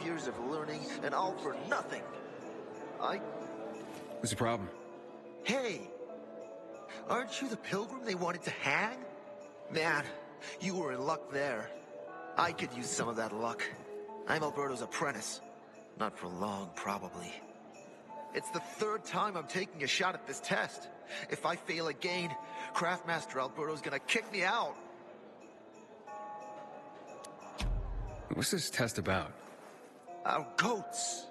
years of learning, and all for nothing. What's the problem? Hey! Aren't you the pilgrim they wanted to hang? Man, you were in luck there. I could use some of that luck. I'm Alberto's apprentice. Not for long, probably. It's the third time I'm taking a shot at this test. If I fail again, Craftmaster Alberto's gonna kick me out. What's this test about? Our goats.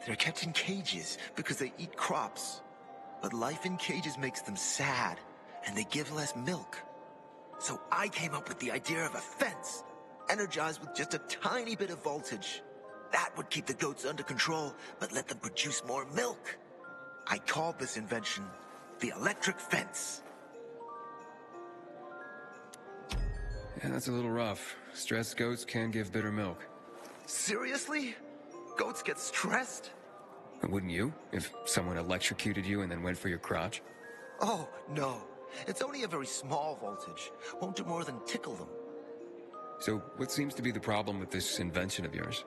They're kept in cages because they eat crops. But life in cages makes them sad, and they give less milk. So I came up with the idea of a fence, energized with just a tiny bit of voltage. That would keep the goats under control, but let them produce more milk. I called this invention the electric fence. Yeah, that's a little rough. Stressed goats can give bitter milk. Seriously? Goats get stressed? Wouldn't you, if someone electrocuted you and then went for your crotch? Oh, no. It's only a very small voltage. Won't do more than tickle them. So, what seems to be the problem with this invention of yours?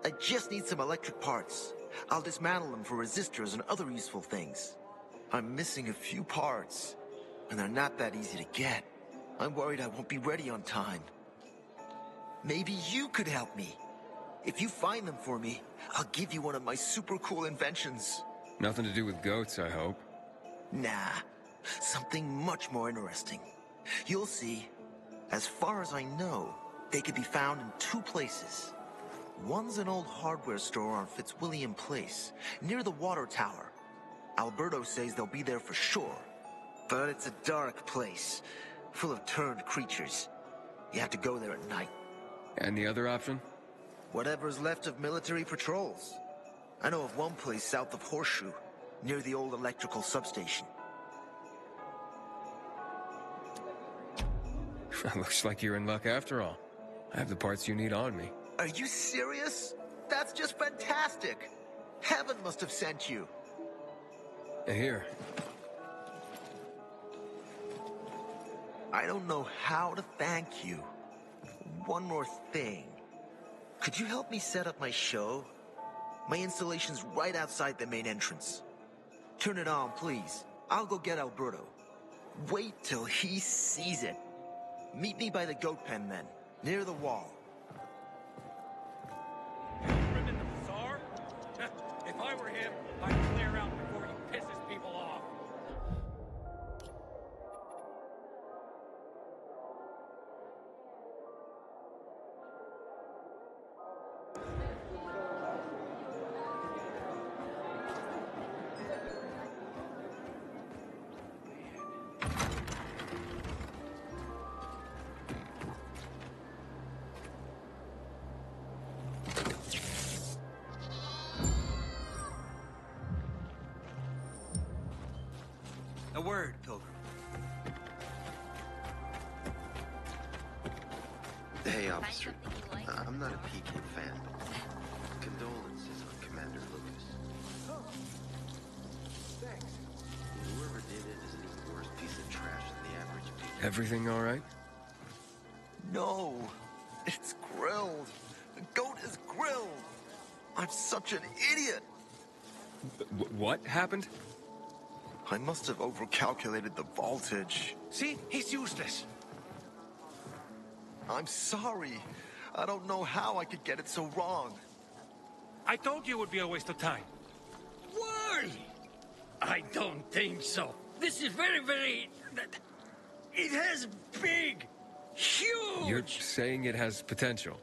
I just need some electric parts. I'll dismantle them for resistors and other useful things. I'm missing a few parts, and they're not that easy to get. I'm worried I won't be ready on time. Maybe you could help me. If you find them for me, I'll give you one of my super cool inventions. Nothing to do with goats, I hope. Nah, something much more interesting. You'll see. As far as I know, they could be found in two places. One's an old hardware store on Fitzwilliam Place, near the water tower. Alberto says they'll be there for sure. But it's a dark place, full of turned creatures. You have to go there at night. And the other option? Whatever's left of military patrols. I know of one place south of Horseshoe, near the old electrical substation. Looks like you're in luck after all. I have the parts you need on me. Are you serious? That's just fantastic! Heaven must have sent you. Here. I don't know how to thank you. One more thing. Could you help me set up my show? My installation's right outside the main entrance. Turn it on, please. I'll go get Alberto. Wait till he sees it. Meet me by the goat pen then, near the wall. Ribbon the bazaar? If I were him, I'd clear out before he pisses people off. A word, Pilgrim. Hey, officer. I'm not a Peking fan. Condolences on Commander Lucas. Oh. Thanks. Whoever did it is an even worse piece of trash than the average Peking. Everything all right? No, it's grilled. The goat is grilled. I'm such an idiot. What happened? I must have overcalculated the voltage. See? He's useless. I'm sorry. I don't know how I could get it so wrong. I told you it would be a waste of time. Why? I don't think so. This is very... It has big, huge... You're saying it has potential?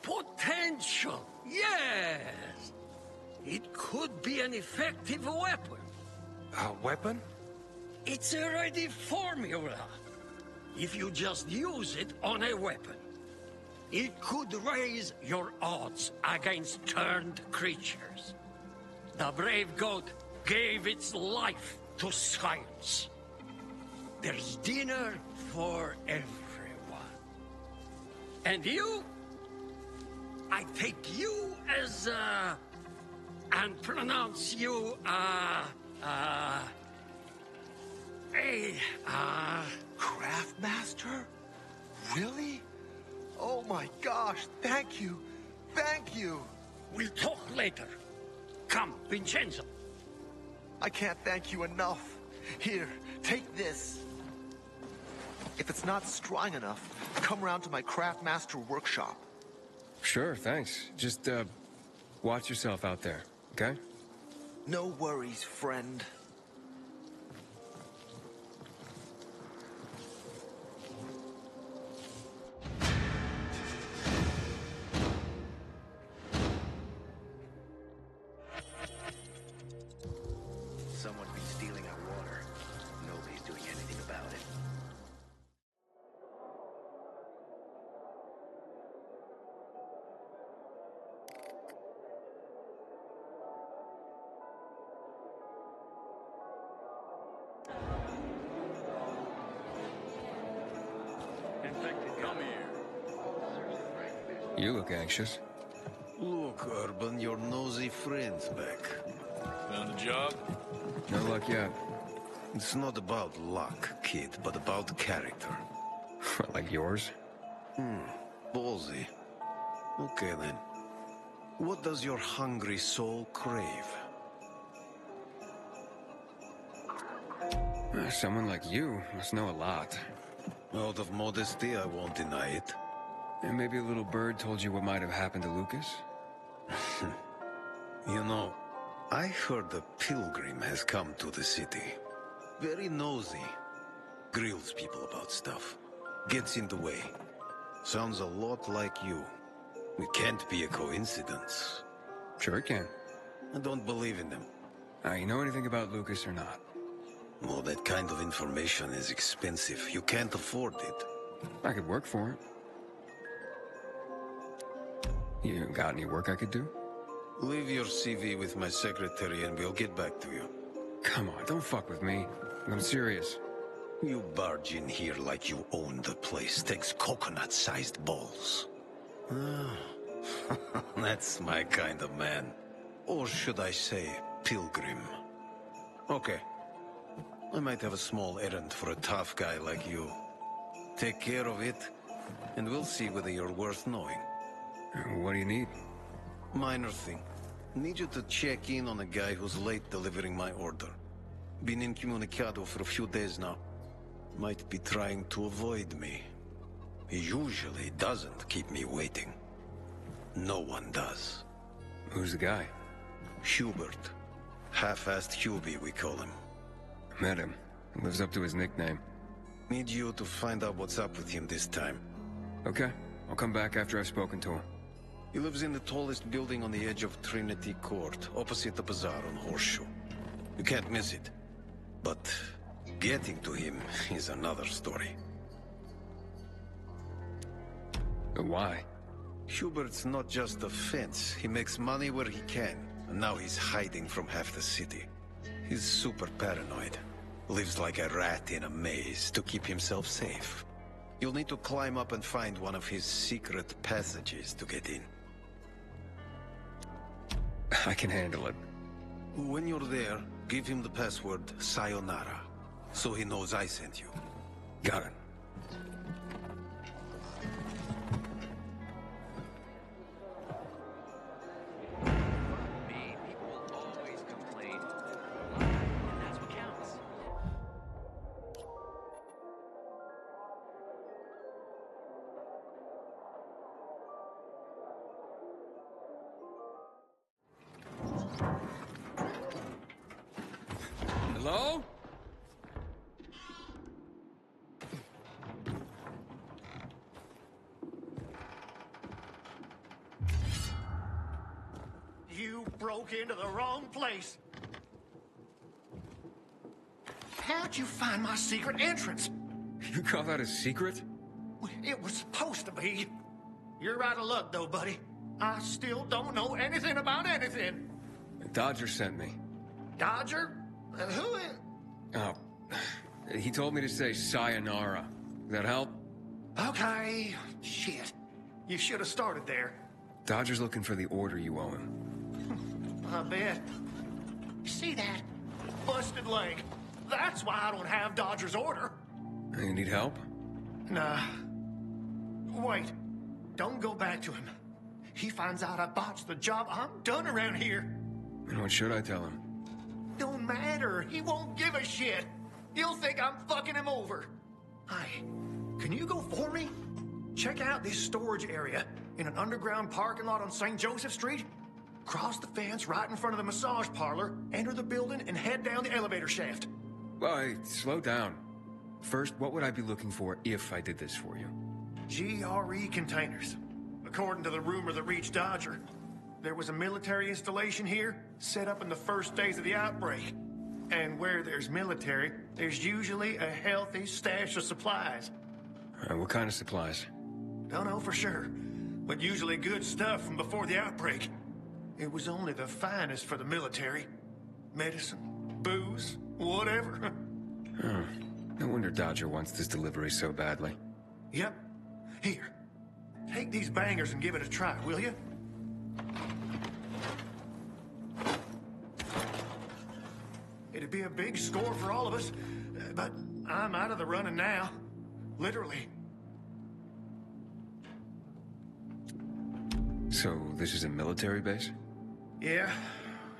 potential. Yes. It could be an effective weapon. A weapon? It's a ready formula. If you just use it on a weapon, it could raise your odds against turned creatures. The brave goat gave its life to science. There's dinner for everyone. And you? I take you as, and pronounce you, Craftmaster? Really? Oh my gosh, thank you. Thank you. We'll talk later. Come, Vincenzo. I can't thank you enough. Here, take this. If it's not strong enough, come round to my Craftmaster workshop. Sure, thanks. Just, watch yourself out there, okay? No worries, friend. Someone be stealing our water. Nobody's doing anything about it. Come here. You look anxious. Look, Urban, your nosy friend's back. Found a job? No luck yet. It's not about luck, kid, but about character. Like yours? Ballsy. Okay, then. What does your hungry soul crave? Someone like you must know a lot. Out of modesty, I won't deny it. And maybe a little bird told you what might have happened to Lucas? You know, I heard a pilgrim has come to the city. Very nosy. Grills people about stuff. Gets in the way. Sounds a lot like you. It can't be a coincidence. Sure it can. I don't believe in them. You know anything about Lucas or not? Well, that kind of information is expensive. You can't afford it. I could work for it. You got any work I could do? Leave your CV with my secretary and we'll get back to you. Come on, don't fuck with me. I'm serious. You barge in here like you own the place. Takes coconut-sized balls. That's my kind of man. Or should I say, pilgrim. Okay. I might have a small errand for a tough guy like you. Take care of it, and we'll see whether you're worth knowing. What do you need? Minor thing. Need you to check in on a guy who's late delivering my order. Been incommunicado for a few days now. Might be trying to avoid me. He usually doesn't keep me waiting. No one does. Who's the guy? Hubert. Half-assed Hubie, we call him. Met him. Lives up to his nickname. Need you to find out what's up with him this time. Okay. I'll come back after I've spoken to him. He lives in the tallest building on the edge of Trinity Court, opposite the bazaar on Horseshoe. You can't miss it. But getting to him is another story. Why? Hubert's not just a fence. He makes money where he can. And now he's hiding from half the city. He's super paranoid. Lives like a rat in a maze to keep himself safe. You'll need to climb up and find one of his secret passages to get in. I can handle it. When you're there, give him the password Sayonara, so he knows I sent you. Got it. Me, people will always complain. And that's what counts. Hello? You broke into the wrong place. How'd you find my secret entrance? You call that a secret? It was supposed to be. You're out of luck, though, buddy. I still don't know anything about anything. Dodger sent me. Dodger? Who is... Oh. He told me to say sayonara. Does that help? Okay. Shit. You should have started there. Dodger's looking for the order you owe him. I bet. You see that? Busted leg. That's why I don't have Dodger's order. You need help? Nah. Wait. Don't go back to him. he finds out I botched the job, I'm done around here. And what should I tell him? Don't matter. He won't give a shit. He'll think I'm fucking him over. Hi, can you go for me? Check out this storage area in an underground parking lot on St. Joseph Street. Cross the fence right in front of the massage parlor, enter the building, and head down the elevator shaft. Well, hey, slow down. First, what would I be looking for if I did this for you? GRE containers. According to the rumor that reached Dodger, there was a military installation here set up in the first days of the outbreak. And where there's military, there's usually a healthy stash of supplies. All right, what kind of supplies? Don't know for sure, but usually good stuff from before the outbreak. It was only the finest for the military. Medicine, booze, whatever. Oh, no wonder Dodger wants this delivery so badly. Yep. Here. Take these bangers and give it a try, will you? It'd be a big score for all of us, but I'm out of the running now. Literally. So, this is a military base? Yeah,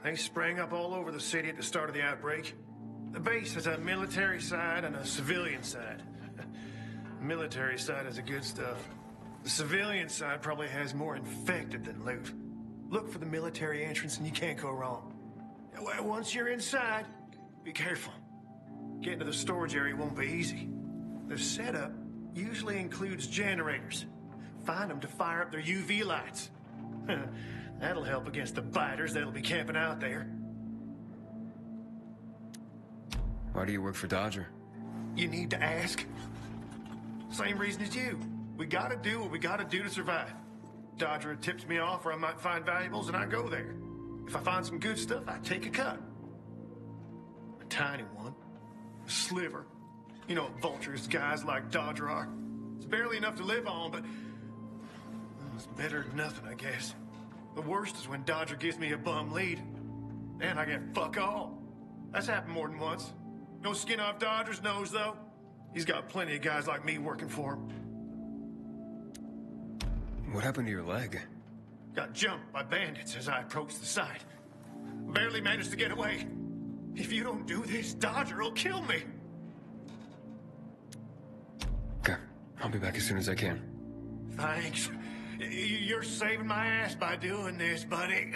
they sprang up all over the city at the start of the outbreak. The base has a military side and a civilian side. The military side has the good stuff. The civilian side probably has more infected than loot. Look for the military entrance and you can't go wrong. Once you're inside, be careful. Getting to the storage area won't be easy. The setup usually includes generators. Find them to fire up their UV lights. That'll help against the biters that'll be camping out there. Why do you work for Dodger? You need to ask. Same reason as you. We gotta do what we gotta do to survive. Dodger tips me off where I might find valuables and I go there. If I find some good stuff, I take a cut. A tiny one. A sliver. You know what vultures guys like Dodger are. It's barely enough to live on, but it's better than nothing, I guess. The worst is when Dodger gives me a bum lead. Then I get fuck all. That's happened more than once. No skin off Dodger's nose, though. He's got plenty of guys like me working for him. What happened to your leg? Got jumped by bandits as I approached the site. Barely managed to get away. If you don't do this, Dodger will kill me. Okay, I'll be back as soon as I can. Thanks. You're saving my ass by doing this, buddy.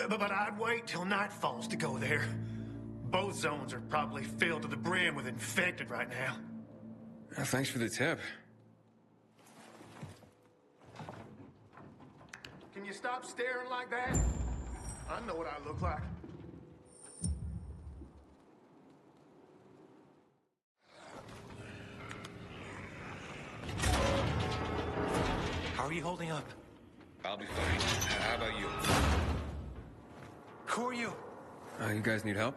But I'd wait till night falls to go there. Both zones are probably filled to the brim with infected right now. Thanks for the tip. Can you stop staring like that? I know what I look like. How are you holding up? I'll be fine. How about you? Who are you? You guys need help?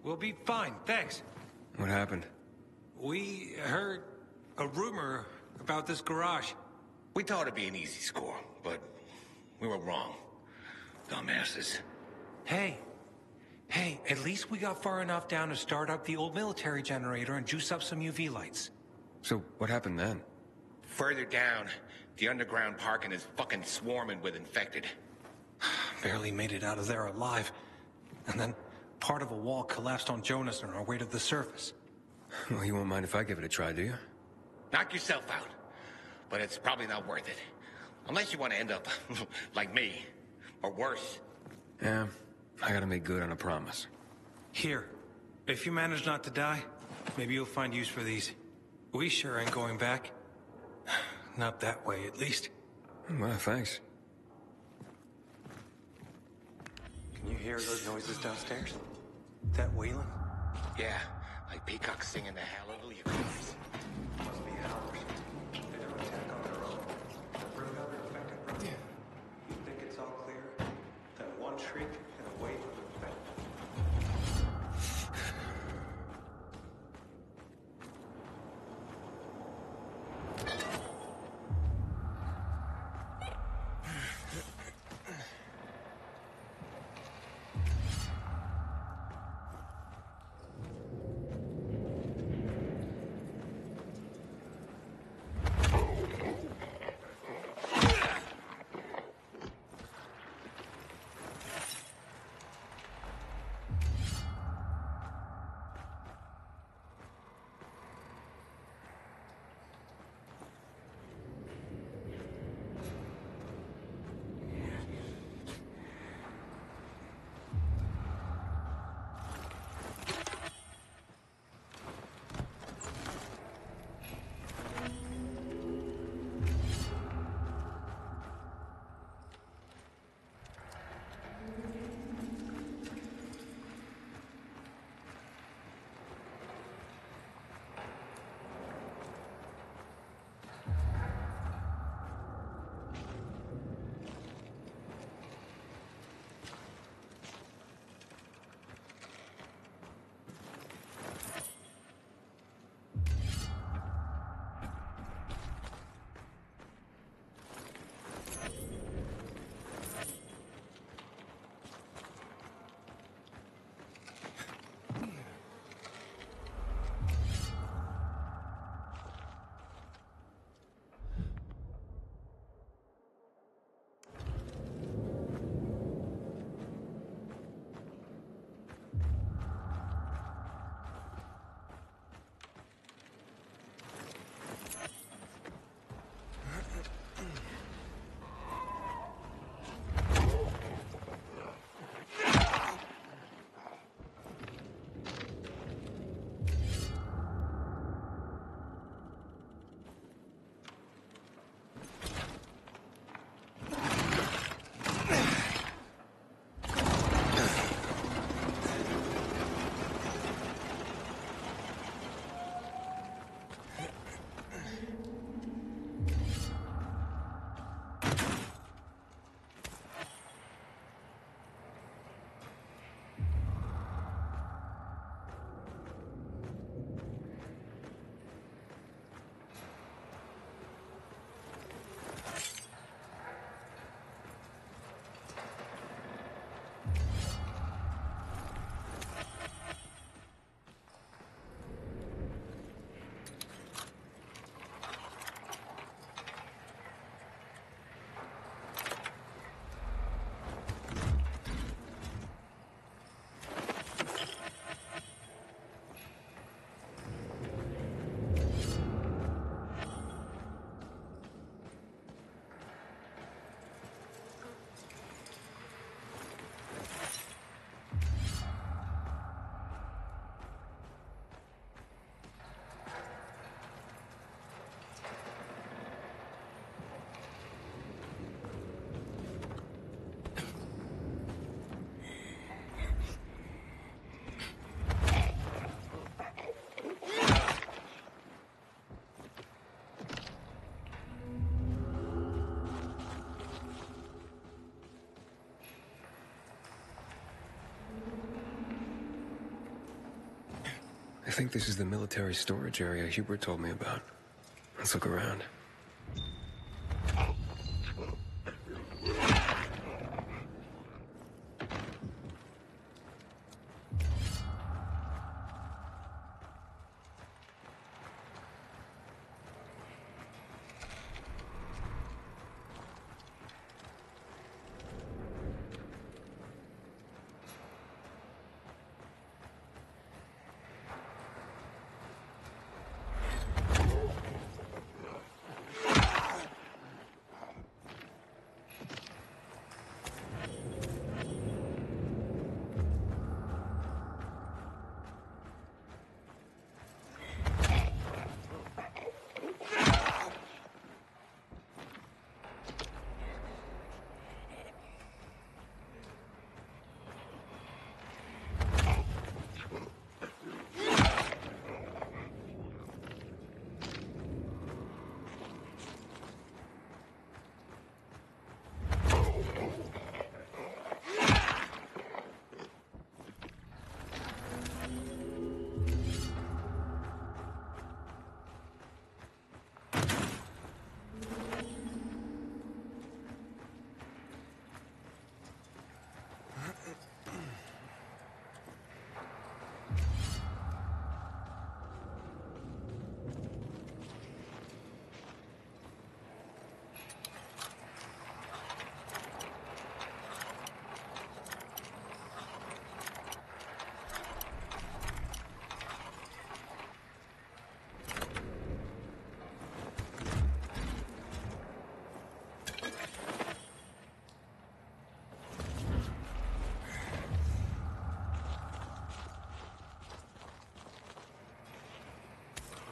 We'll be fine, thanks. What happened? We heard a rumor about this garage. We thought it'd be an easy score, but we were wrong. Dumbasses. Hey, at least we got far enough down to start up the old military generator and juice up some UV lights. So, what happened then? Further down, the underground parking is fucking swarming with infected. Barely made it out of there alive. And then part of a wall collapsed on Jonas on our way to the surface. Well, you won't mind if I give it a try, do you? Knock yourself out. But it's probably not worth it. Unless you want to end up like me. Or worse. Yeah, I gotta make good on a promise. Here, if you manage not to die, maybe you'll find use for these. We sure ain't going back. Not that way, at least. Well, thanks. Can you hear those noises downstairs? That wailing? Yeah, like peacocks singing the hallelujah chorus. Must be ours. They don't attack on their own. Bring out their infected brother. You think it's all clear? Then one shriek and a wave of infected. think this is the military storage area Hubert told me about. Let's look around.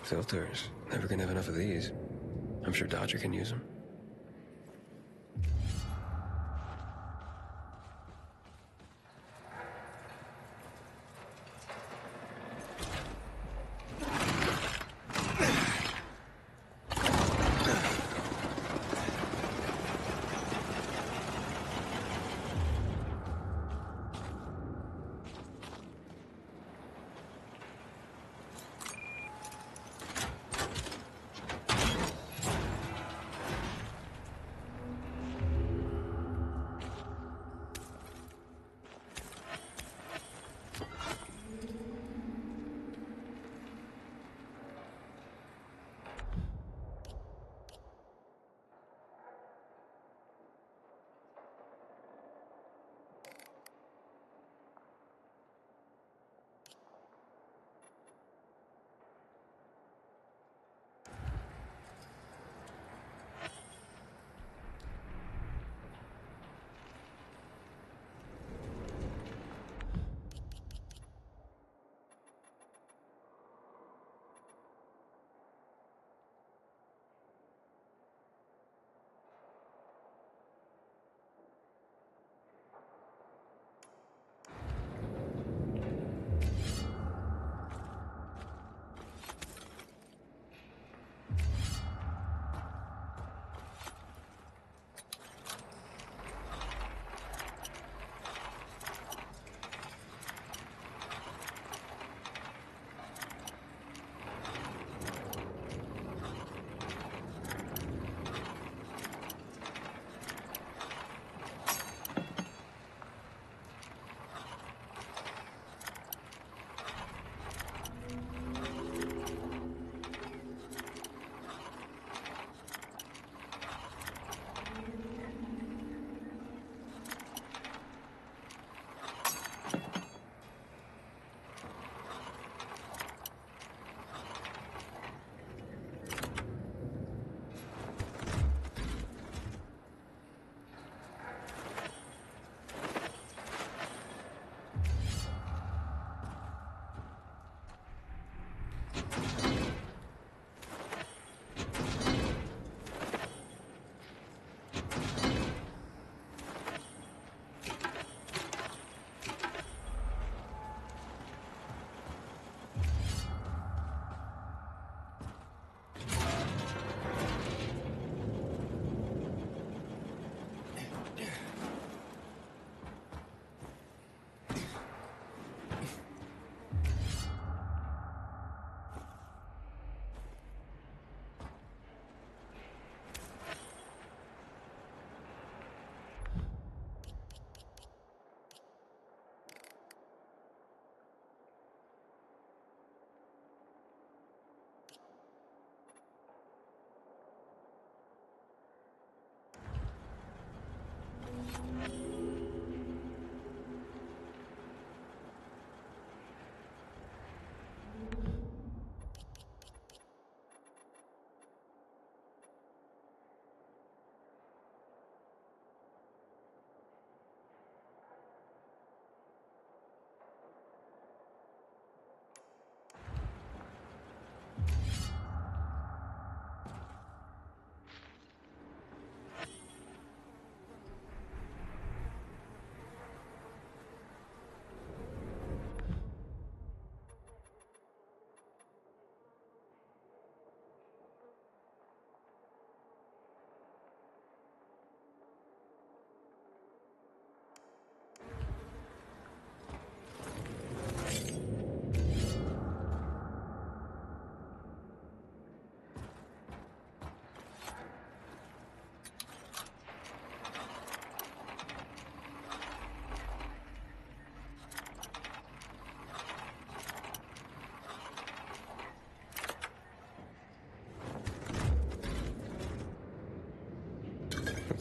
Filters. Never gonna have enough of these. I'm sure Dodger can use them.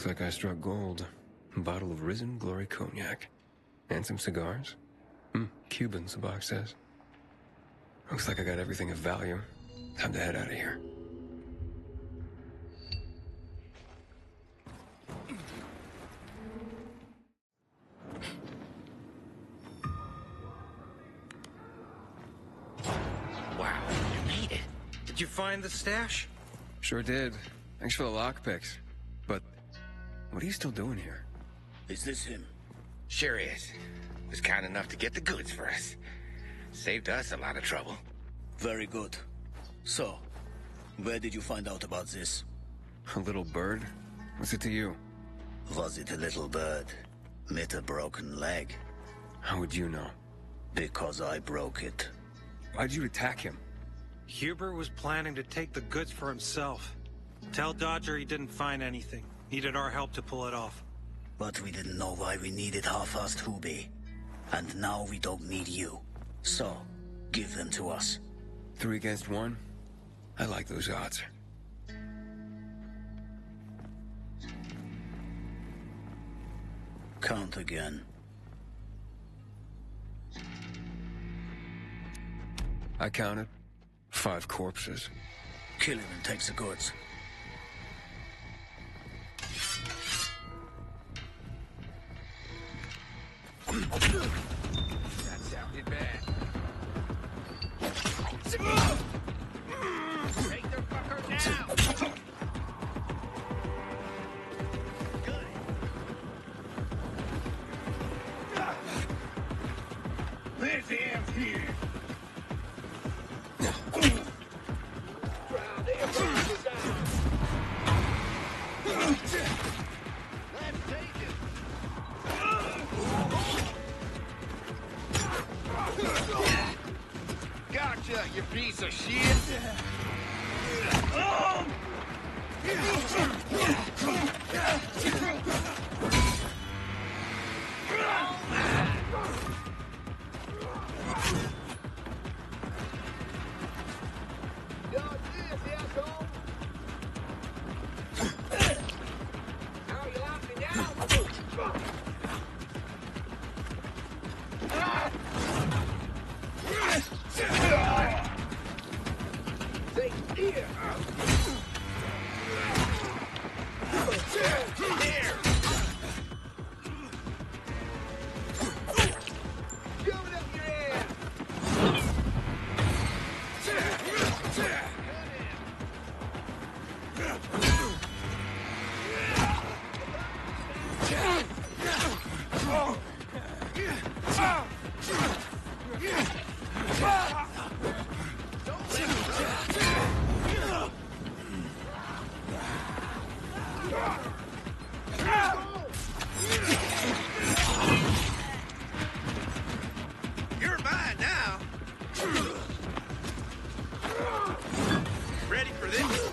Looks like I struck gold. A bottle of Risen Glory Cognac. And some cigars. Cubans, the box says. Looks like I got everything of value. Time to head out of here. Wow, you made it. Did you find the stash? Sure did. Thanks for the lockpicks. But what are you still doing here? Is this him? Sure is. Was kind enough to get the goods for us. Saved us a lot of trouble. Very good. So, where did you find out about this? A little bird? What's it to you? Was it a little bird? With a broken leg? How would you know? Because I broke it. Why'd you attack him? Hubert was planning to take the goods for himself. Tell Dodger he didn't find anything. Needed our help to pull it off. But we didn't know why we needed half-assed Hubie. And now we don't need you. So, give them to us. 3 against 1? I like those odds. Count again. I counted 5 corpses. Kill him and take the goods. That sounded bad. Take the fucker down! There's the amp here. Gotcha, you piece of shit! You're mine now. Ready for this?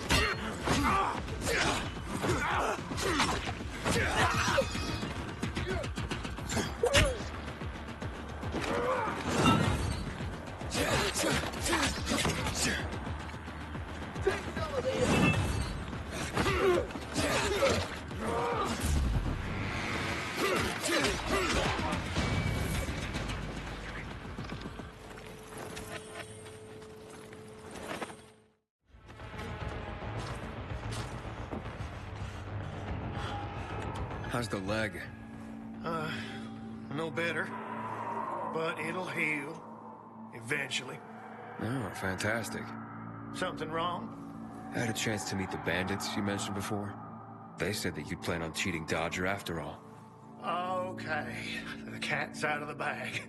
How's the leg? No better. But it'll heal. Eventually. Oh, fantastic. Something wrong? I had a chance to meet the bandits you mentioned before. They said that you'd plan on cheating Dodger after all. Okay. The cat's out of the bag.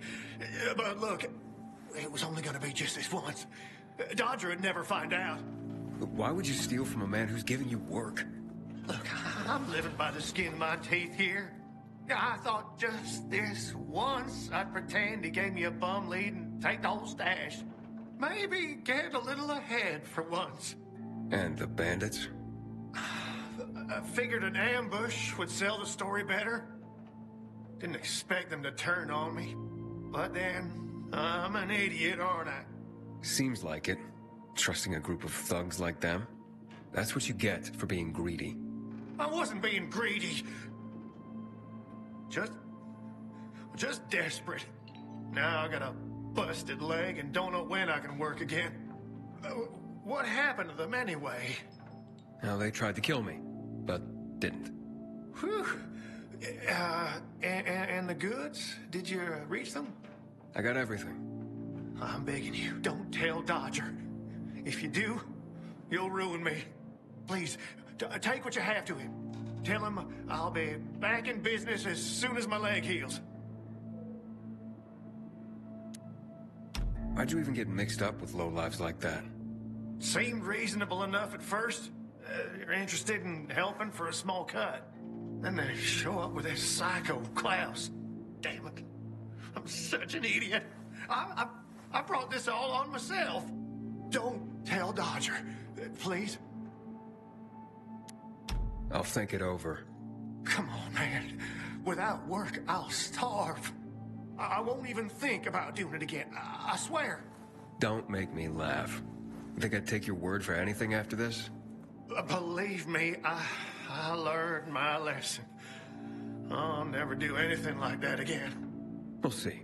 But look, it was only gonna be just this once. Dodger would never find out. Why would you steal from a man who's giving you work? Look, I'm living by the skin of my teeth here. I thought just this once I'd pretend he gave me a bum lead and take the whole stash. Maybe get a little ahead for once. And the bandits? I figured an ambush would sell the story better. Didn't expect them to turn on me. But then, I'm an idiot, aren't I? Seems like it. Trusting a group of thugs like them. That's what you get for being greedy. I wasn't being greedy. Just desperate. Now I got a busted leg and don't know when I can work again. What happened to them anyway? Now, they tried to kill me, but didn't. Whew. And the goods? Did you reach them? I got everything. I'm begging you, don't tell Dodger. If you do, you'll ruin me. Please, take what you have to him. Tell him I'll be back in business as soon as my leg heals. Why'd you even get mixed up with lowlifes like that? Seemed reasonable enough at first. You're interested in helping for a small cut. Then they show up with this psycho Klaus. Damn it. I'm such an idiot. I brought this all on myself. Don't tell Dodger, please. I'll think it over. Come on, man. Without work, I'll starve. I won't even think about doing it again. I swear. Don't make me laugh. You think I'd take your word for anything after this? Believe me, I learned my lesson. I'll never do anything like that again. We'll see.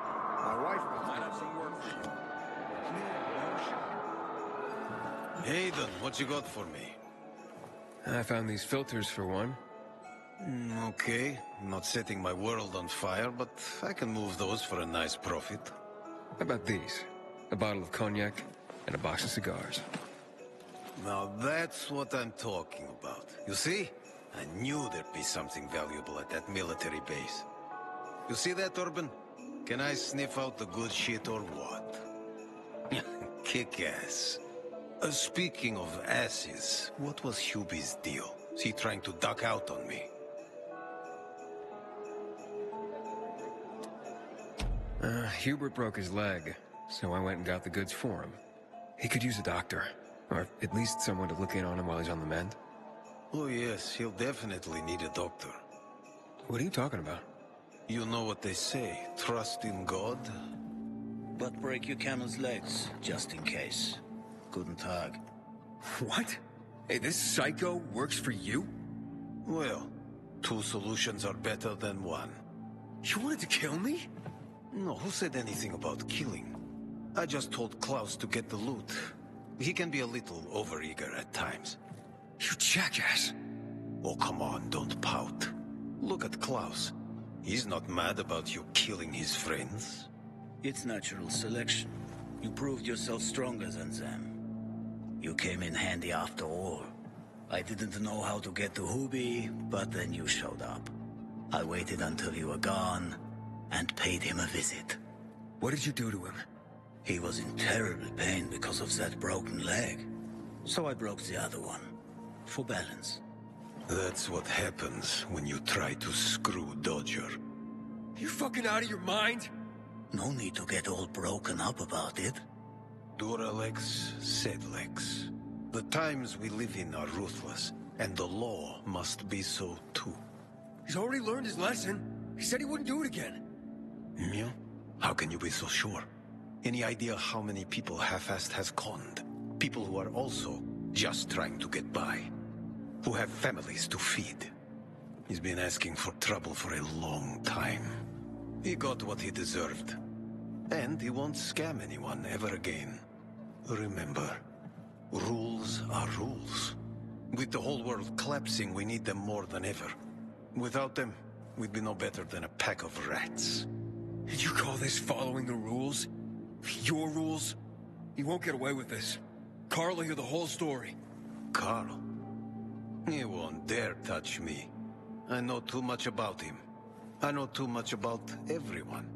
My wife might have some work for you. Hayden, what you got for me? I found these filters for one. Okay, not setting my world on fire, but I can move those for a nice profit. How about these? A bottle of cognac and a box of cigars. Now that's what I'm talking about. You see? I knew there'd be something valuable at that military base. You see that, Urban? Can I sniff out the good shit or what? Kick ass. Speaking of asses, what was Hubie's deal? Is he trying to duck out on me? Hubert broke his leg, so I went and got the goods for him. He could use a doctor, or at least someone to look in on him while he's on the mend. Oh yes, he'll definitely need a doctor. What are you talking about? You know what they say, trust in God? But break your camel's legs, just in case. Guten Tag. What? Hey, this psycho works for you? Well, two solutions are better than one. You wanted to kill me? No, who said anything about killing? I just told Klaus to get the loot. He can be a little overeager at times. You jackass! Oh, come on, don't pout. Look at Klaus. He's not mad about you killing his friends. It's natural selection. You proved yourself stronger than them. You came in handy after all. I didn't know how to get to Hubie, but then you showed up. I waited until you were gone, and paid him a visit. What did you do to him? He was in terrible pain because of that broken leg. So I broke the other one. For balance. That's what happens when you try to screw Dodger. You fucking out of your mind? No need to get all broken up about it. Duralex, Sedlex. The times we live in are ruthless, and the law must be so too. He's already learned his lesson. He said he wouldn't do it again. Yeah? How can you be so sure? Any idea how many people Half-Assed has conned? People who are also just trying to get by. Who have families to feed. He's been asking for trouble for a long time. He got what he deserved. And he won't scam anyone ever again. Remember, rules are rules. With the whole world collapsing, we need them more than ever. Without them, we'd be no better than a pack of rats. Did you call this following the rules? Your rules? You won't get away with this. Carl will hear the whole story. Carl? He won't dare touch me. I know too much about him. I know too much about everyone.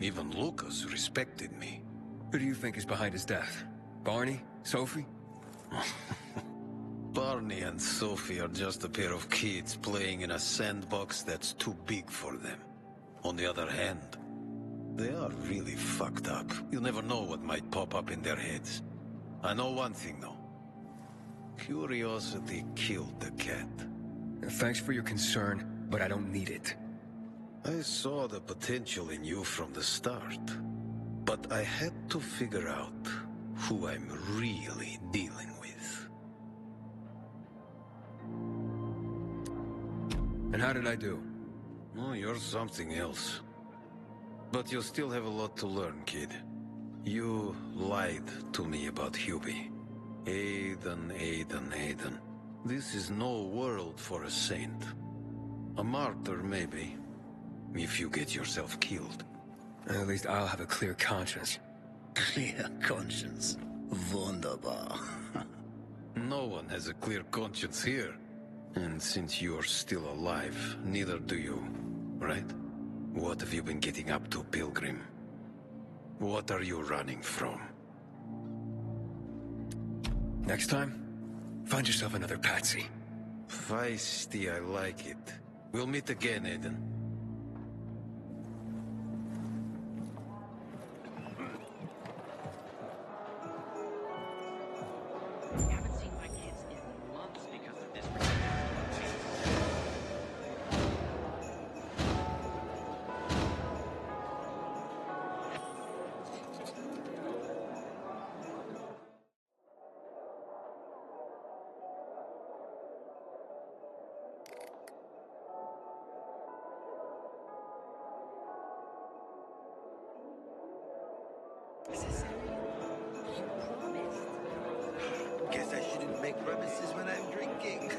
Even Lucas respected me. Who do you think is behind his death? Barney? Sophie? Barney and Sophie are just a pair of kids playing in a sandbox that's too big for them. On the other hand, they are really fucked up. You never know what might pop up in their heads. I know one thing, though. Curiosity killed the cat. Thanks for your concern, but I don't need it. I saw the potential in you from the start. But I had to figure out who I'm really dealing with. And how did I do? Oh, you're something else. But you'll still have a lot to learn, kid. You lied to me about Hubie. Aiden. This is no world for a saint. A martyr, maybe, if you get yourself killed. At least I'll have a clear conscience. Clear conscience. Wunderbar. No one has a clear conscience here. And since you're still alive, neither do you, right? What have you been getting up to, Pilgrim? What are you running from? Next time, find yourself another patsy. Feisty, I like it. We'll meet again, Aiden. Haven't seen my kids in months because of this. Guess I shouldn't make promises when I'm drinking.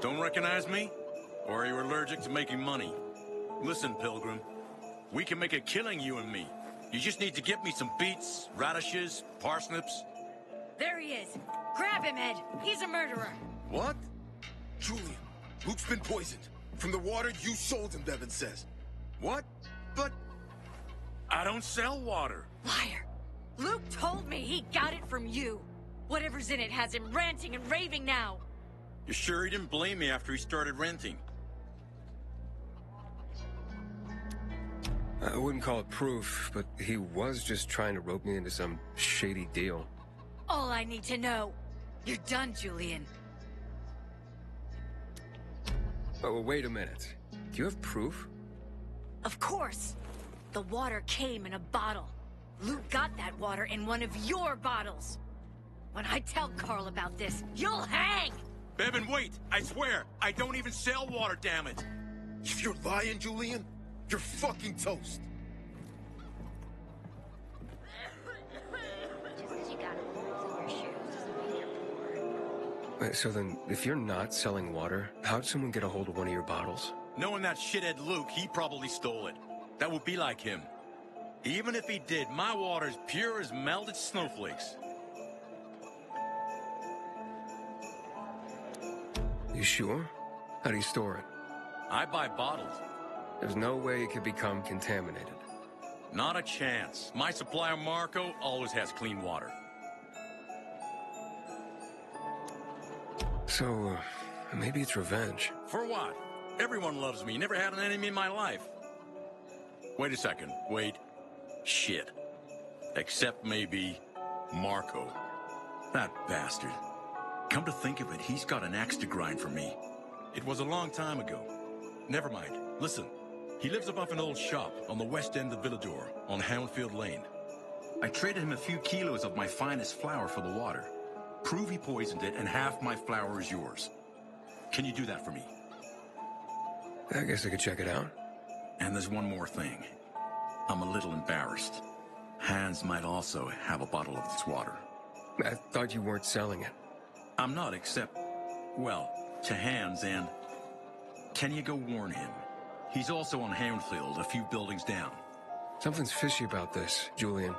Don't recognize me? Or are you allergic to making money? Listen, Pilgrim. We can make a killing, you and me. You just need to get me some beets, radishes, parsnips. There he is. Grab him, Ed. He's a murderer. What? Julian, Luke's been poisoned. From the water you sold him, Bevan says. What? But I don't sell water. Liar. Luke told me he got it from you. Whatever's in it has him ranting and raving now. You sure he didn't blame me after he started renting? I wouldn't call it proof, but he was just trying to rope me into some shady deal. All I need to know. You're done, Julian. Oh, well, wait a minute. Do you have proof? Of course. The water came in a bottle. Luke got that water in one of your bottles. When I tell Carl about this, you'll hang! Bevan, wait! I swear, I don't even sell water, damn it! If you're lying, Julian, you're fucking toast. Wait, so then, if you're not selling water, how'd someone get a hold of one of your bottles? Knowing that shithead Luke, he probably stole it. That would be like him. Even if he did, my water's pure as melted snowflakes. You sure? How do you store it? I buy bottles. There's no way it could become contaminated. Not a chance. My supplier, Marco, always has clean water. So, maybe it's revenge. For what? Everyone loves me. Never had an enemy in my life. Wait a second. Wait. Shit. Except maybe Marco. That bastard. Come to think of it, he's got an axe to grind for me. It was a long time ago. Never mind. Listen. He lives above an old shop on the west end of Villador, on Houndfield Lane. I traded him a few kilos of my finest flour for the water. Prove he poisoned it, and half my flour is yours. Can you do that for me? I guess I could check it out. And there's one more thing. I'm a little embarrassed. Hans might also have a bottle of this water. I thought you weren't selling it. I'm not, except, well, to Hans, and can you go warn him? He's also on Houndfield, a few buildings down. Something's fishy about this, Julian.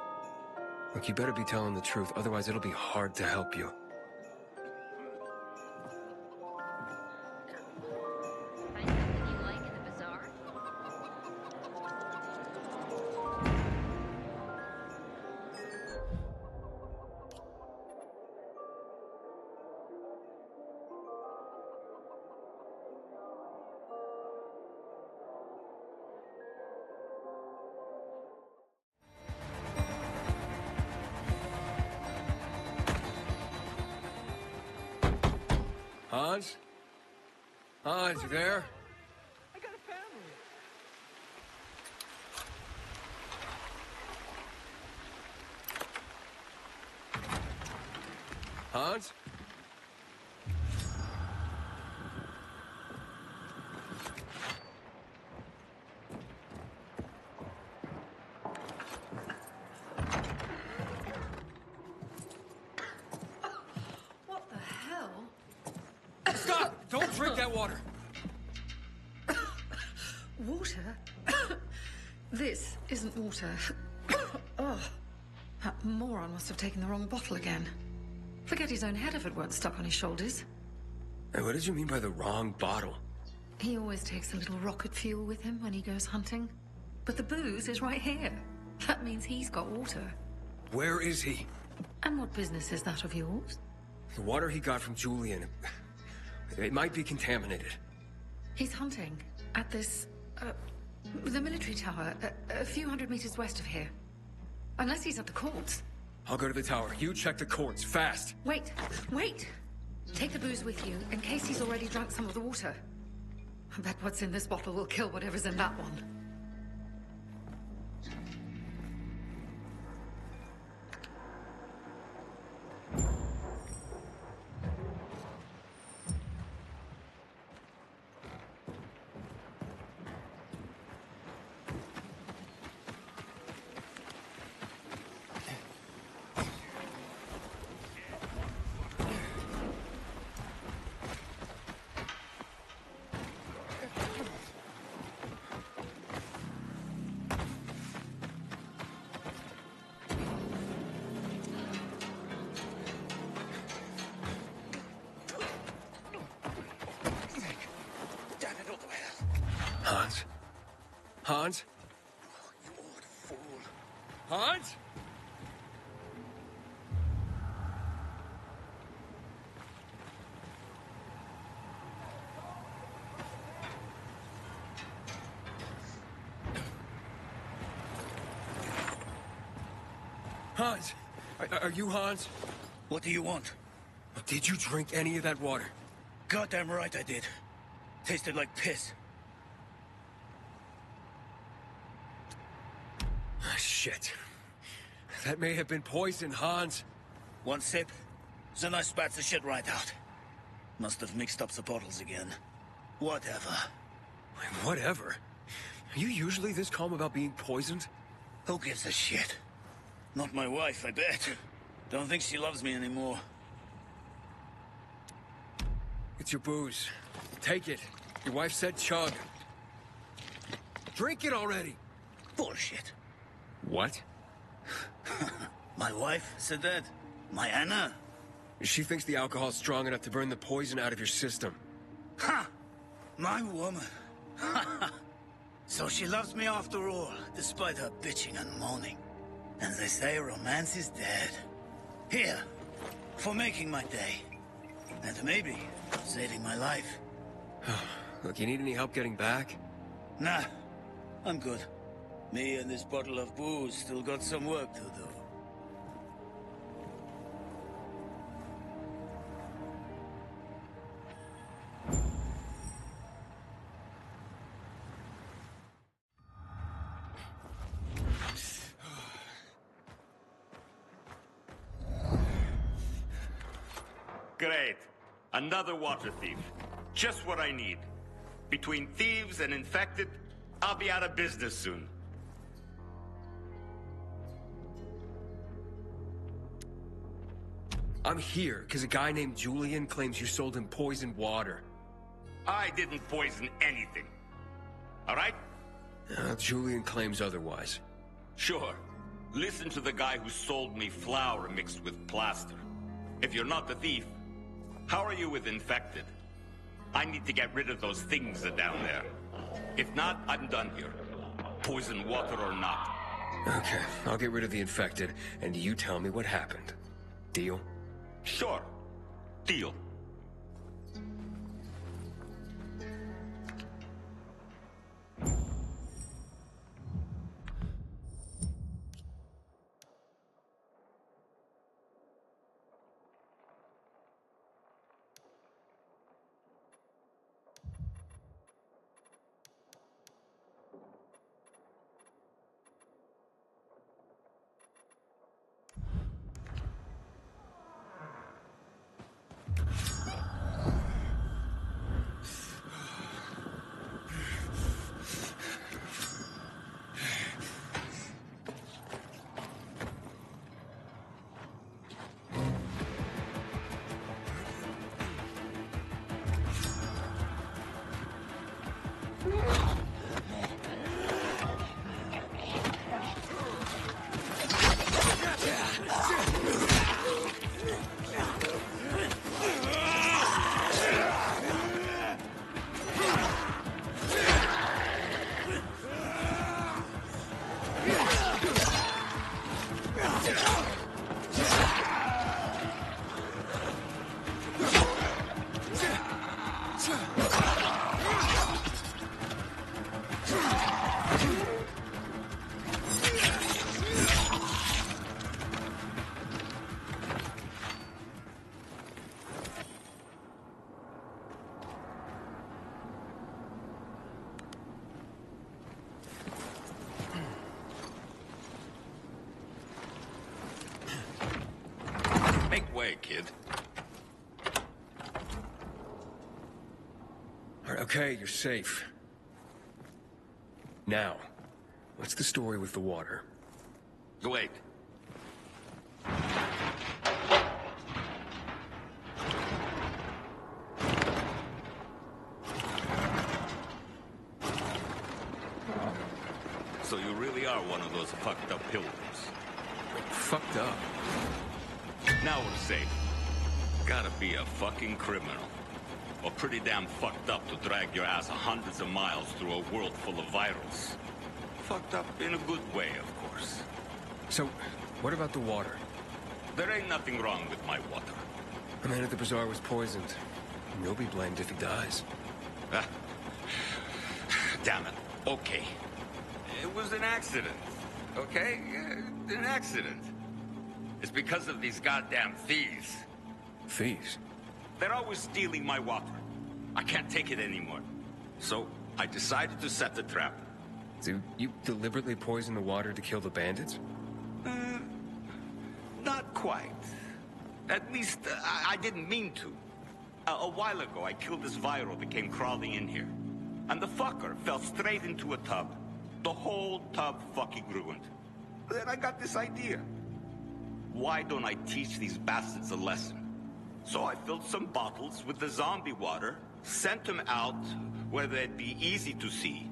Look, you better be telling the truth, otherwise it'll be hard to help you. Find something you like in the bazaar? Hans? Hans, you there? I gotta pass Hans? What the hell? Stop! Don't drink that water! Water? This isn't water. Oh, that moron must have taken the wrong bottle again. Forget his own head if it weren't stuck on his shoulders. Hey, what did you mean by the wrong bottle? He always takes a little rocket fuel with him when he goes hunting. But the booze is right here. That means he's got water. Where is he? And what business is that of yours? The water he got from Julian. It might be contaminated. He's hunting at this, the military tower, a few hundred meters west of here. Unless he's at the courts. I'll go to the tower. You check the courts, fast. Wait, wait! Take the booze with you, in case he's already drunk some of the water. I bet what's in this bottle will kill whatever's in that one. Hans? Hans? You old fool. Hans? Hans? Are you Hans? What do you want? Did you drink any of that water? Goddamn right I did. Tasted like piss. Shit. That may have been poison, Hans. One sip, then I spat the shit right out. Must have mixed up the bottles again. Whatever. Whatever? Are you usually this calm about being poisoned? Who gives a shit? Not my wife, I bet. Don't think she loves me anymore. It's your booze. Take it. Your wife said chug. Drink it already. Bullshit. What? My wife said that. My Anna. She thinks the alcohol's strong enough to burn the poison out of your system. Ha! My woman. So she loves me after all, despite her bitching and moaning. And they say romance is dead. Here, for making my day. And maybe saving my life. Look, you need any help getting back? Nah, I'm good. Me and this bottle of booze still got some work to do. Great. Another water thief. Just what I need. Between thieves and infected, I'll be out of business soon. I'm here because a guy named Julian claims you sold him poisoned water. I didn't poison anything. All right? Julian claims otherwise. Sure. Listen to the guy who sold me flour mixed with plaster. If you're not the thief, how are you with infected? I need to get rid of those things that are down there. If not, I'm done here. Poison water or not. Okay, I'll get rid of the infected, and you tell me what happened. Deal? Sure. Deal. away, kid. All right, okay, you're safe. Now, what's the story with the water? Wait. So you really are one of those fucked up pilgrims. Fucked up? Now we're safe. Gotta be a fucking criminal. Or pretty damn fucked up to drag your ass hundreds of miles through a world full of virals. Fucked up in a good way, of course. So, what about the water? There ain't nothing wrong with my water. The man at the bazaar was poisoned. You'll be blamed if he dies. Damn it. Okay. It was an accident. Okay? An accident. It's because of these goddamn thieves. Thieves? They're always stealing my water. I can't take it anymore. So, I decided to set the trap. So you deliberately poisoned the water to kill the bandits? Not quite. At least, I didn't mean to. A while ago, I killed this viral that came crawling in here. And the fucker fell straight into a tub. The whole tub fucking ruined. Then I got this idea. Why don't I teach these bastards a lesson? So I filled some bottles with the zombie water, sent them out where they'd be easy to see.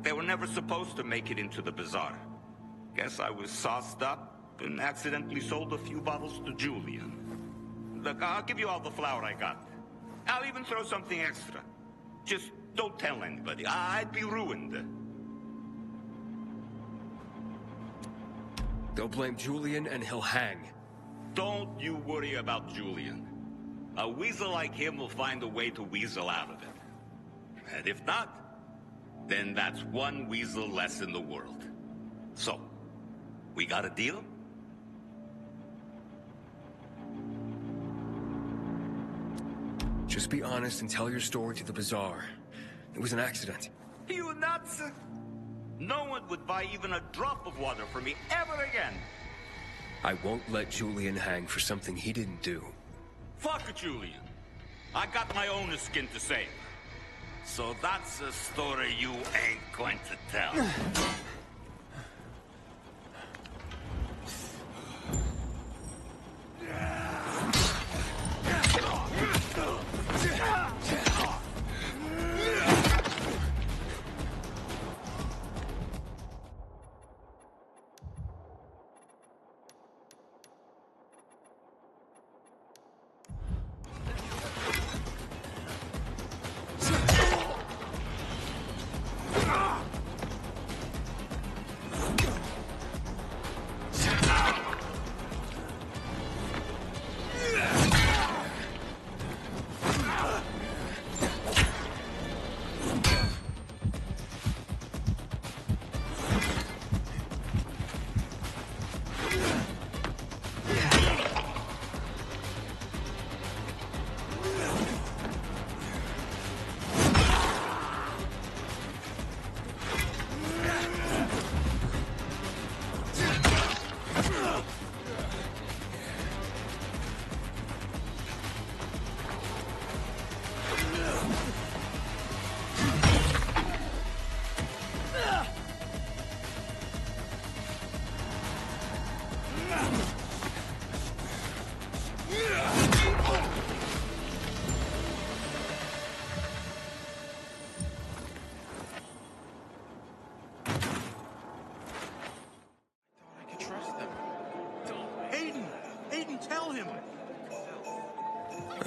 They were never supposed to make it into the bazaar. Guess I was sauced up and accidentally sold a few bottles to Julian. Look, I'll give you all the flour I got. I'll even throw something extra. Just don't tell anybody. I'd be ruined. They'll blame Julian and he'll hang. Don't you worry about Julian. A weasel like him will find a way to weasel out of it. And if not, then that's one weasel less in the world. So, we got a deal? Just be honest and tell your story to the bazaar. It was an accident. You nuts? No one would buy even a drop of water from me ever again. I won't let Julian hang for something he didn't do. Fuck Julian. I got my own skin to save. So that's a story you ain't going to tell.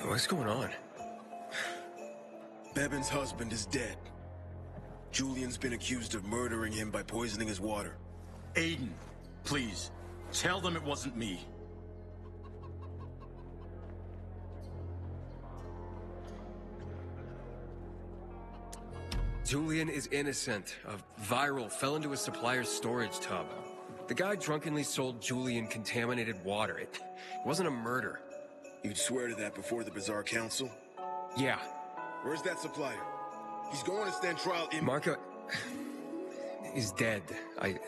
What's going on? Bevan's husband is dead. Julian's been accused of murdering him by poisoning his water. Aiden, please, tell them it wasn't me. Julian is innocent. A viral fell into a supplier's storage tub. The guy drunkenly sold Julian contaminated water. It wasn't a murder. You'd swear to that before the Bazaar Council? Yeah. Where's that supplier? He's going to stand trial in— Marco is dead. I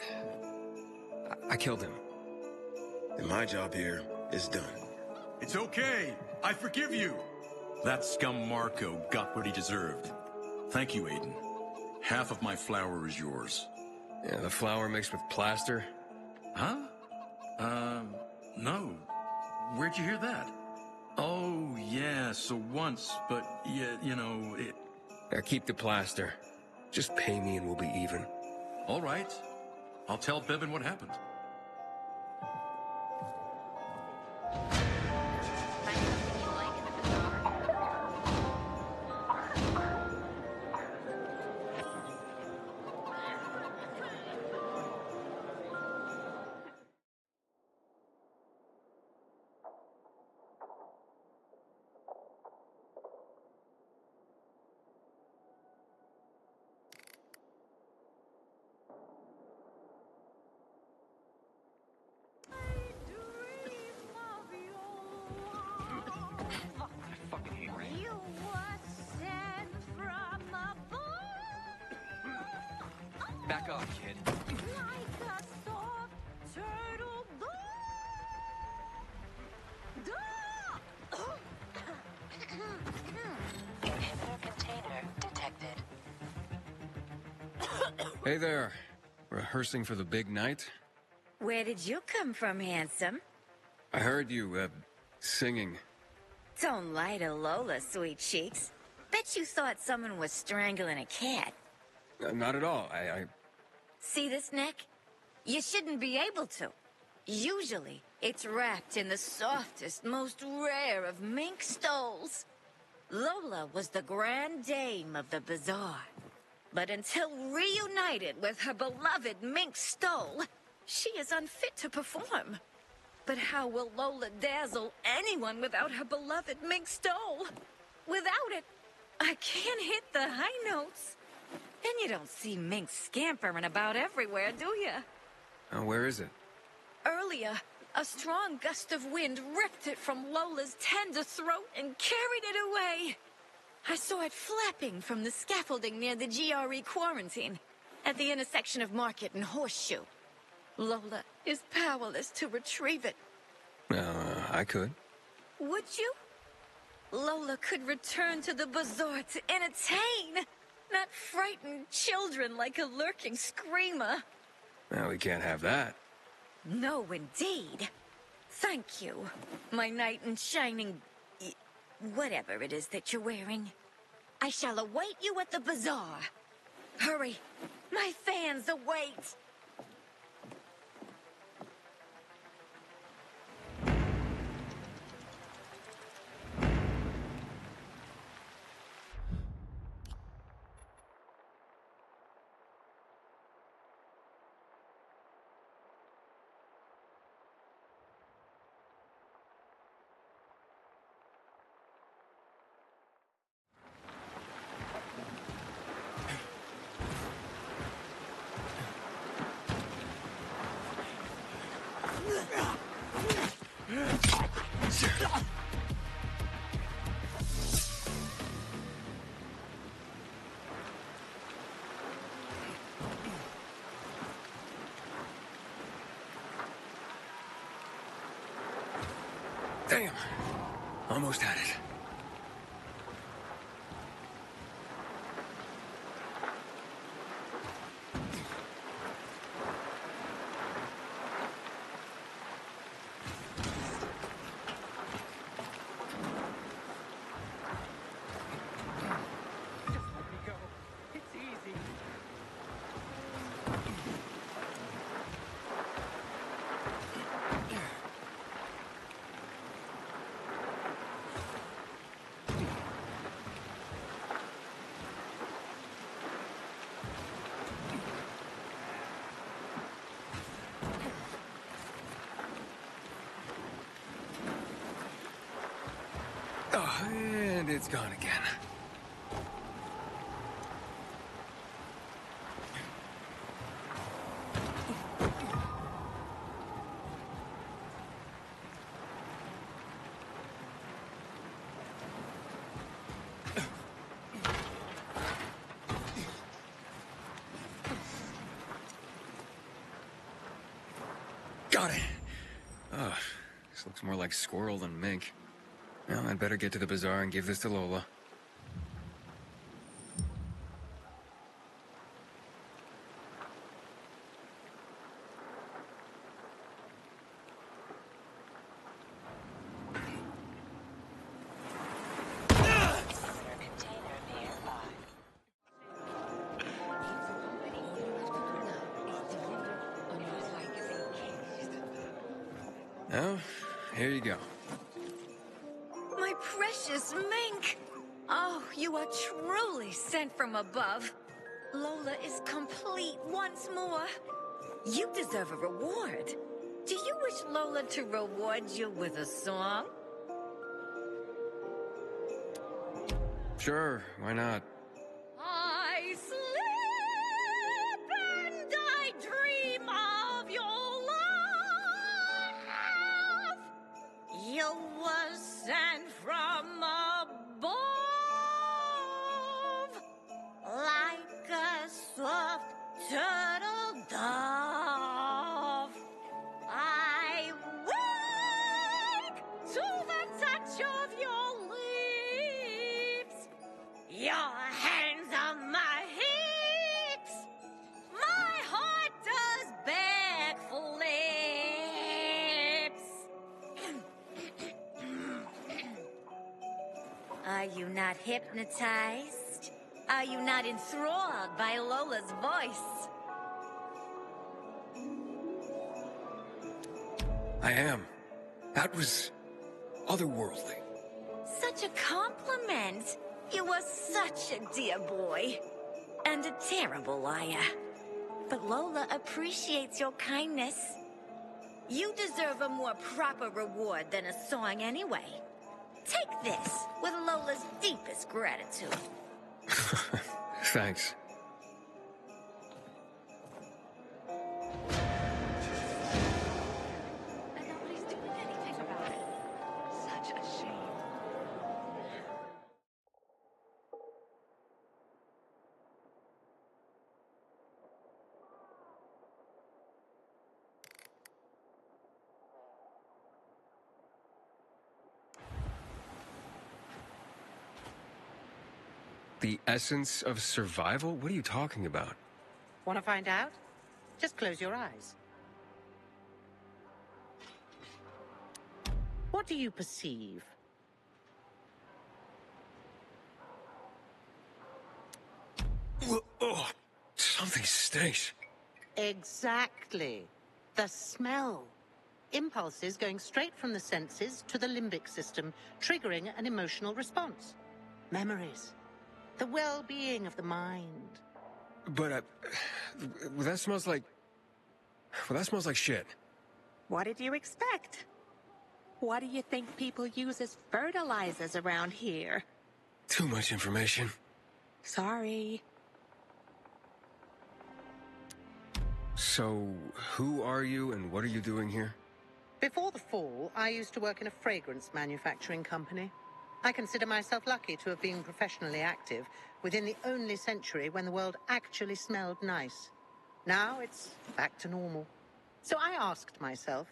killed him. And my job here is done. It's It's okay. I forgive you. That scum Marco got what he deserved. Thank you, Aiden. Half of my flour is yours. Yeah, the flour mixed with plaster? Huh? No. Where'd you hear that? Oh, yeah, so once, but, yeah, you know, it... Keep the plaster. Just pay me and we'll be even. All right. I'll tell Bevan what happened. Back off, kid. Inhibitor container detected. Hey there. Rehearsing for the big night? Where did you come from, handsome? I heard you, singing. Don't lie to Lola, sweet cheeks. Bet you thought someone was strangling a cat. Not at all. I See this neck? You shouldn't be able to. Usually, it's wrapped in the softest, most rare of mink stoles. Lola was the grand dame of the bazaar. But until reunited with her beloved mink stole, she is unfit to perform. But how will Lola dazzle anyone without her beloved mink stole? Without it, I can't hit the high notes. And you don't see minks scampering about everywhere, do you? where is it? Earlier, a strong gust of wind ripped it from Lola's tender throat and carried it away. I saw it flapping from the scaffolding near the GRE quarantine, at the intersection of Market and Horseshoe. Lola is powerless to retrieve it. I could. Would you? Lola could return to the bazaar to entertain, not frighten children like a lurking screamer. Well, we can't have that. No, indeed. Thank you, my knight in shining... whatever it is that you're wearing. I shall await you at the bazaar. Hurry, my fans await. Damn. Almost had it. Oh, and it's gone again. Got it. Oh, this looks more like squirrel than mink. Well, I'd better get to the bazaar and give this to Lola. Oh, here you go. My precious mink! Oh, you are truly sent from above. Lola is complete once more. You deserve a reward. Do you wish Lola to reward you with a song? Sure, why not? I sleep and I dream of your love. You were sent from above, like a soft turtle dove. I wake to the touch of your lips, your hands on my hips. My heart does backflips. Are you not hypnotized? Are you not enthralled by Lola's voice? I am. That was otherworldly. Such a compliment. You were such a dear boy. And a terrible liar. But Lola appreciates your kindness. You deserve a more proper reward than a song anyway. Take this with Lola's deepest gratitude. Thanks. And nobody's doing anything about it. Such a shame. The essence of survival? What are you talking about? Want to find out? Just close your eyes. What do you perceive? Oh, something stinks. Exactly. The smell. Impulses going straight from the senses to the limbic system, triggering an emotional response. Memories. The well-being of the mind. But, that smells like... Well, that smells like shit. What did you expect? What do you think people use as fertilizers around here? Too much information. Sorry. So, who are you and what are you doing here? Before the fall, I used to work in a fragrance manufacturing company. I consider myself lucky to have been professionally active within the only century when the world actually smelled nice. Now it's back to normal. So I asked myself,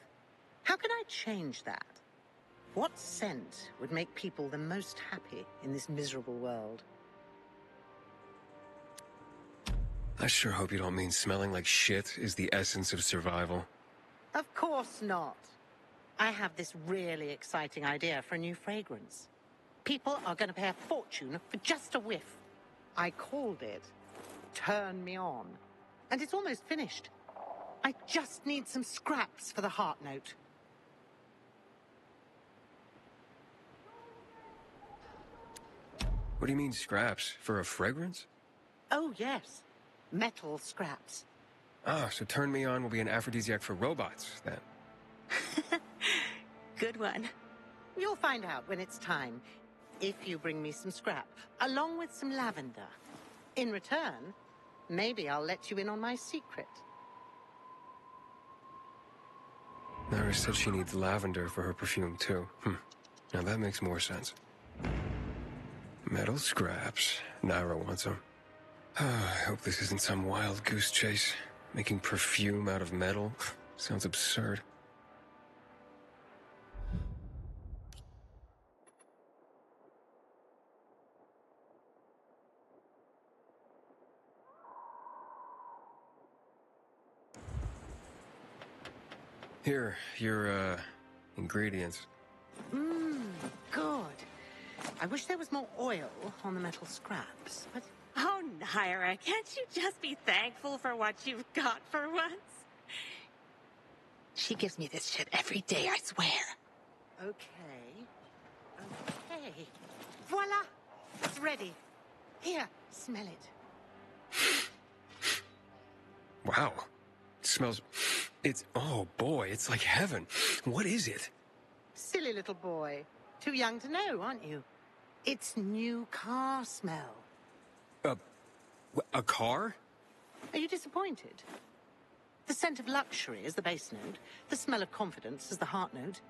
how can I change that? What scent would make people the most happy in this miserable world? I sure hope you don't mean smelling like shit is the essence of survival. Of course not. I have this really exciting idea for a new fragrance. People are going to pay a fortune for just a whiff. I called it Turn Me On. And it's almost finished. I just need some scraps for the heart note. What do you mean scraps? For a fragrance? Oh, yes. Metal scraps. Ah, so Turn Me On will be an aphrodisiac for robots, then. Good one. You'll find out when it's time. If you bring me some scrap, along with some lavender. In return, maybe I'll let you in on my secret. Nara said she needs lavender for her perfume, too. Now that makes more sense. Metal scraps. Nara wants them. I hope this isn't some wild goose chase. Making perfume out of metal sounds absurd. Here, your, ingredients. Good. I wish there was more oil on the metal scraps, but... Oh, Naira, can't you just be thankful for what you've got for once? She gives me this shit every day, I swear. Okay. Voila! It's ready. Here, smell it. Wow. It smells... Oh boy, it's like heaven. What is it? Silly little boy. Too young to know, aren't you? It's new car smell. A car? Are you disappointed? The scent of luxury is the base note, the smell of confidence is the heart note,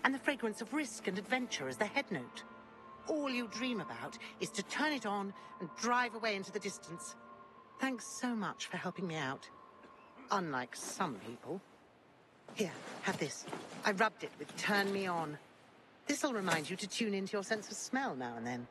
and the fragrance of risk and adventure is the head note. All you dream about is to turn it on and drive away into the distance. Thanks so much for helping me out. Unlike some people. Here, have this. I rubbed it with Turn Me On. This'll remind you to tune into your sense of smell now and then.